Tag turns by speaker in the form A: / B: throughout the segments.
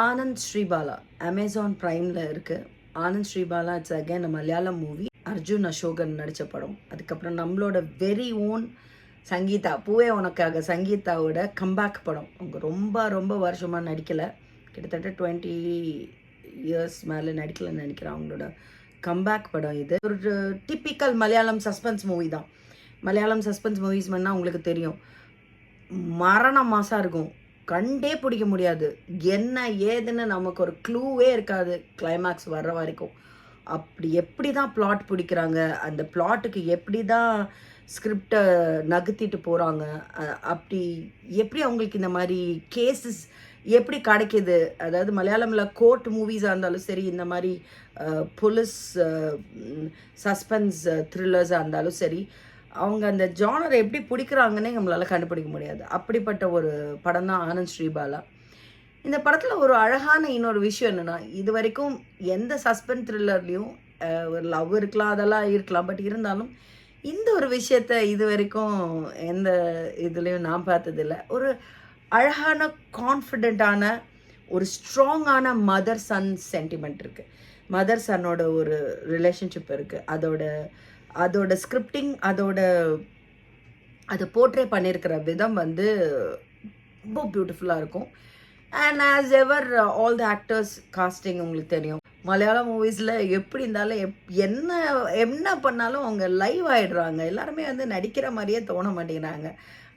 A: Anand Sribala Amazon ப்ரைமில் இருக்குது. Anand Sreebala it's again Malayalam movie. Arjun Ashokan நடித்த படம். அதுக்கப்புறம் நம்மளோட வெரி ஓன் சங்கீதா, பூவே உனக்காக சங்கீதாவோட கம்பேக் படம். அவங்க ரொம்ப ரொம்ப வருஷமாக நடிக்கலை, கிட்டத்தட்ட 20 இயர்ஸ் மேலே நடிக்கலைன்னு நினைக்கிறேன். அவங்களோட கம்பேக் படம் இது. ஒரு டிப்பிக்கல் மலையாளம் சஸ்பென்ஸ் மூவி தான். மலையாளம் சஸ்பென்ஸ் மூவிஸ் பண்ணால் உங்களுக்கு தெரியும், மரண மாசாக இருக்கும், கண்டே பிடிக்க முடியாது, என்ன ஏதுன்னு நமக்கு ஒரு க்ளூவே இருக்காது கிளைமேக்ஸ் வர்ற வரைக்கும். அப்படி எப்படி தான் பிளாட் பிடிக்கிறாங்க, அந்த பிளாட்டுக்கு எப்படி தான் ஸ்கிரிப்டை நகர்த்திட்டு போகிறாங்க, அப்படி எப்படி அவங்களுக்கு இந்த மாதிரி கேஸஸ் எப்படி கிடைக்கிது. அதாவது மலையாளமில் கோர்ட் மூவிஸாக இருந்தாலும் சரி, இந்த மாதிரி போலீஸ் சஸ்பென்ஸ் த்ரில்லர்ஸாக இருந்தாலும் சரி, அவங்க அந்த ஜானரை எப்படி பிடிக்கிறாங்கன்னே நம்மளால் கண்டுபிடிக்க முடியாது. அப்படிப்பட்ட ஒரு படம் தான் ஆனந்த் ஸ்ரீபாலா. இந்த படத்தில் ஒரு அழகான இன்னொரு விஷயம் என்னென்னா, இது வரைக்கும் எந்த சஸ்பென்ஸ் த்ரில்லர்லேயும் ஒரு லவ் இருக்கலாம், அதெல்லாம் இருக்கலாம், பட் இருந்தாலும் இந்த ஒரு விஷயத்த இது வரைக்கும் எந்த இதுலேயும் நான் பார்த்ததில்லை. ஒரு அழகான கான்ஃபிடெண்ட்டான ஒரு ஸ்ட்ராங்கான மதர் சன் சென்டிமெண்ட் இருக்குது. மதர் சன்னோட ஒரு ரிலேஷன்ஷிப் இருக்குது. அதோட ஸ்கிரிப்டிங், அதை போர்ட்ரே பண்ணியிருக்கிற விதம் வந்து ரொம்ப பியூட்டிஃபுல்லாக இருக்கும். And as ever all the actors casting உங்களுக்கு தெரியும், மலையாளம் மூவிஸில் எப்படி இருந்தாலும் என்ன பண்ணாலும் அவங்க லைவ் ஆகிடுறாங்க. எல்லாருமே வந்து நடிக்கிற மாதிரியே தோண மாட்டேங்கிறாங்க.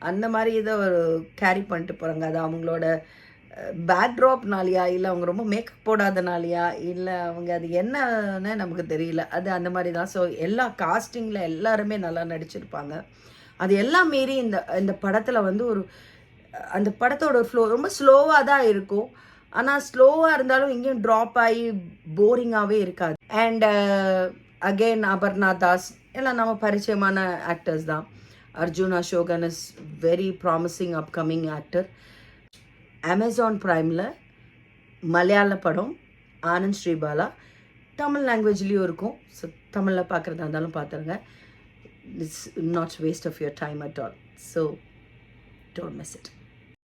A: அந்த மாதிரி இதை ஒரு கேரி பண்ணிட்டு போகிறாங்க. அது அவங்களோட பேக்ட்ராப்னாலையா, இல்லை அவங்க ரொம்ப மேக்கப் போடாதனாலையா, இல்லை அவங்க அது என்னன்னு நமக்கு தெரியல. அது அந்த மாதிரி தான். ஸோ எல்லா காஸ்டிங்கில் எல்லாருமே நல்லா நடிச்சிருப்பாங்க. அது எல்லாம் மீறி இந்த படத்தில் வந்து அந்த படத்தோட ஃப்ளோ ரொம்ப ஸ்லோவாக தான் இருக்கும். ஆனால் ஸ்லோவாக இருந்தாலும் இங்கேயும் ட்ராப் ஆகி போரிங்காகவே இருக்காது. அண்ட் அகெயின் அபர்ணா தாஸ் எல்லாம் நம்ம பரிச்சயமான ஆக்டர்ஸ் தான். Arjun Ashokan is very promising upcoming actor. Amazon ப்ரைமில் மலையாள படம் ஆனந்த் ஸ்ரீபாலா. தமிழ் லாங்குவேஜ்லேயும் இருக்கும். ஸோ தமிழில் பார்க்குறதா இருந்தாலும் பார்த்துருங்க. It's not waste of your time at all. So don't miss it.